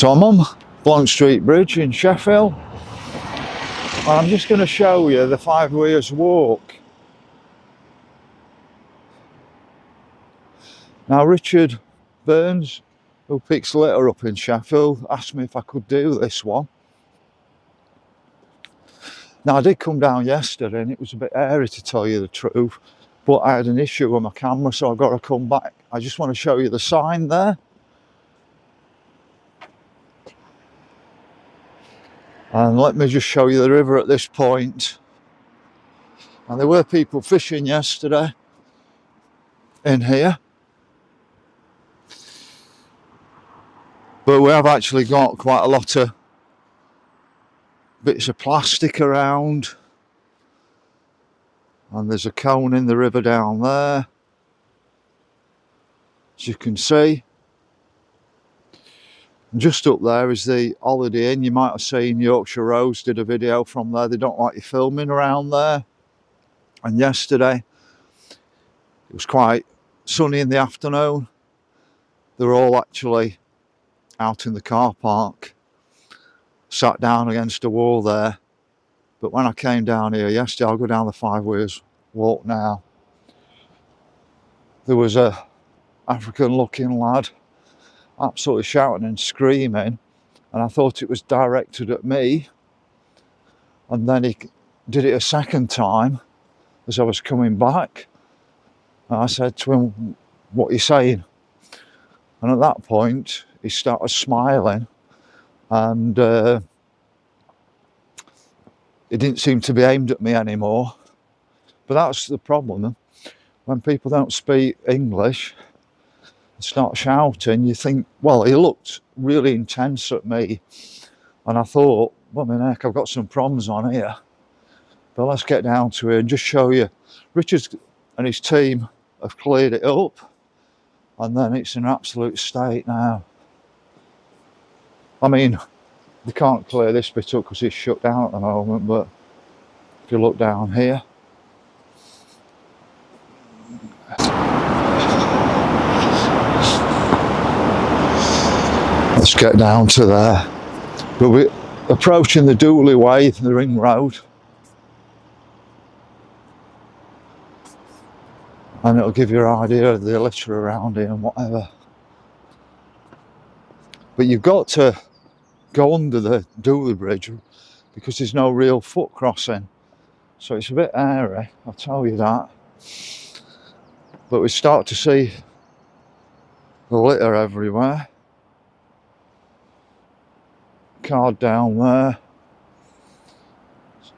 So I'm on Blount Street Bridge in Sheffield, and I'm just going to show you the Weirs walk. Now Richard Burns, who picks litter up in Sheffield, asked me if I could do this one. Now I did come down yesterday and it was a bit airy, to tell you the truth, but I had an issue with my camera, so I've got to come back. I just want to show you the sign there. And let me just show you the river at this point. And there were people fishing yesterday in here, but we have actually got quite a lot of bits of plastic around, and there's a cone in the river down there, as you can see. And just up there is the Holiday Inn. You might have seen Yorkshire Rose did a video from there. They don't like you filming around there. And yesterday it was quite sunny in the afternoon. They were all actually out in the car park, sat down against a wall there. But when I came down here yesterday, I'll go down the Weirs walk now, there was a African looking lad absolutely shouting and screaming, and I thought it was directed at me. And then he did it a second time as I was coming back, and I said to him, "What are you saying?" And at that point he started smiling, and it didn't seem to be aimed at me anymore. But that's the problem, when people don't speak English and start shouting, you think, well, he looked really intense at me, and I thought, well, my neck, I've got some problems on here. But let's get down to it and just show you. Richard and his team have cleared it up, and then it's in an absolute state now. I mean, they can't clear this bit up because it's shut down at the moment, but if you look down here, let's get down to there. But we're approaching the Dooley way, the ring road, and it'll give you an idea of the litter around here and whatever. But you've got to go under the Dooley Bridge because there's no real foot crossing, so it's a bit airy, I'll tell you that. But we start to see the litter everywhere. Card down there.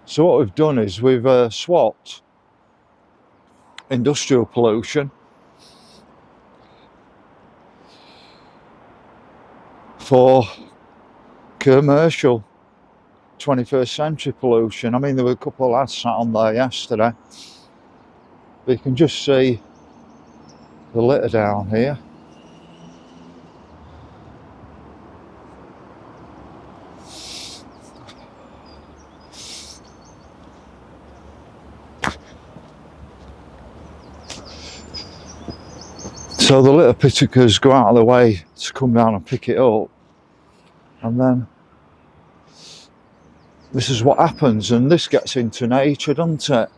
So what we've done is we've swapped industrial pollution for commercial 21st century pollution. I mean, there were a couple of lads sat on there yesterday, but you can just see the litter down here. So the litter pickers go out of the way to come down and pick it up, and then this is what happens, and this gets into nature, doesn't it?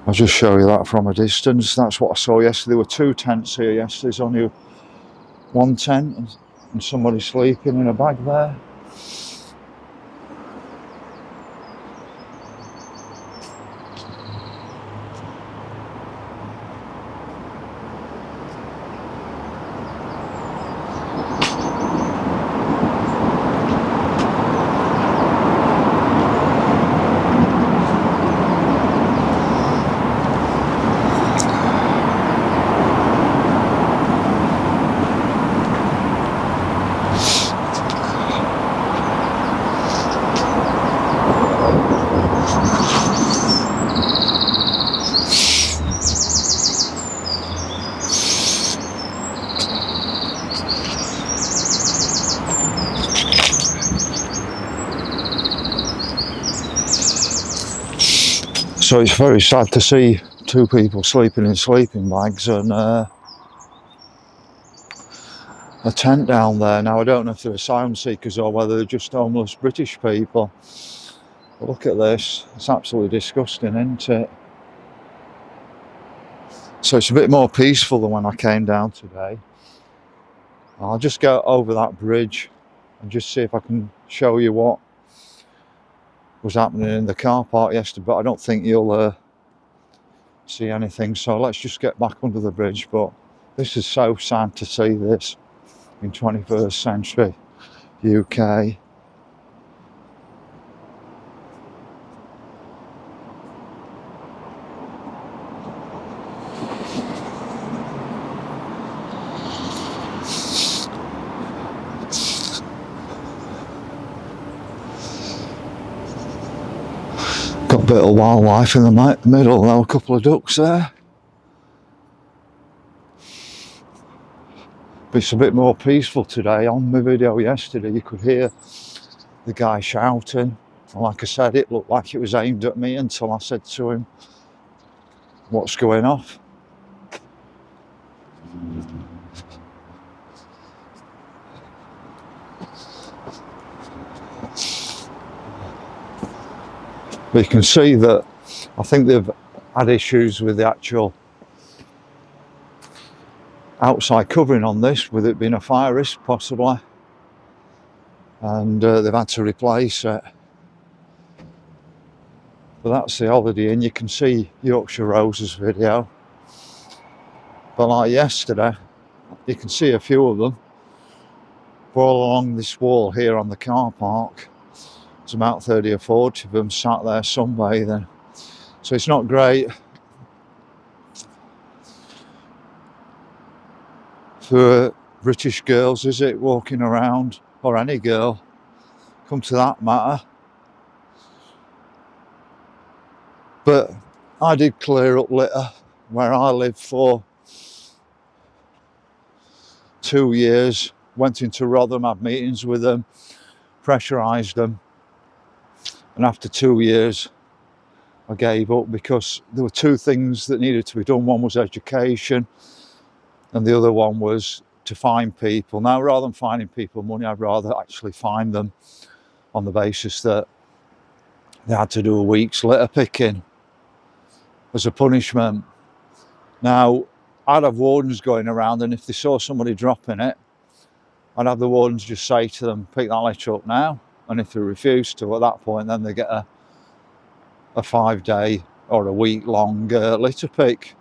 I'll just show you that from a distance. That's what I saw yesterday. There were two tents here yesterday. There's only one tent and somebody sleeping in a bag there. So it's very sad to see two people sleeping in sleeping bags and a tent down there. Now I don't know if they're asylum seekers or whether they're just homeless British people. But look at this, it's absolutely disgusting, isn't it? So it's a bit more peaceful than when I came down today. I'll just go over that bridge and just see if I can show you what was happening in the car park yesterday, but I don't think you'll see anything, so let's just get back under the bridge. But this is so sad to see this in 21st century UK. Got a bit of wildlife in the middle though, a couple of ducks there. But it's a bit more peaceful today. On my video yesterday you could hear the guy shouting, and like I said, it looked like it was aimed at me until I said to him, "What's going off?" But you can see that I think they've had issues with the actual outside covering on this, with it being a fire risk possibly, and they've had to replace it. But that's the Holiday Inn. You can see Yorkshire Rose's video, but like yesterday you can see a few of them. But all along this wall here on the car park, there's about 30 or 40 of them sat there sunbathing. So it's not great for British girls, is it, walking around, or any girl, come to that matter. But I did clear up litter where I lived for 2 years, went into Rotherham, had meetings with them, pressurised them, and after 2 years I gave up because there were two things that needed to be done. One was education and the other one was to find people. Now, rather than finding people money, I'd rather actually find them on the basis that they had to do a week's litter picking as a punishment. Now, I'd have wardens going around, and if they saw somebody dropping it, I'd have the wardens just say to them, "Pick that litter up now." And if they refuse to, at that point, then they get a 5-day or a week-long litter pick.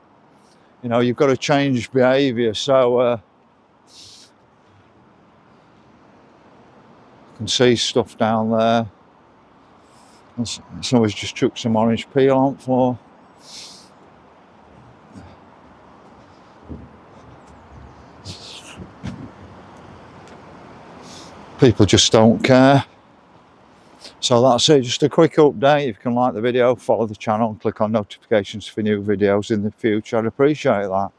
You know, you've got to change behaviour. So you can see stuff down there. Somebody's just chucked some orange peel on the floor. People just don't care. So that's it, just a quick update. If you can like the video, follow the channel and click on notifications for new videos in the future, I'd appreciate that.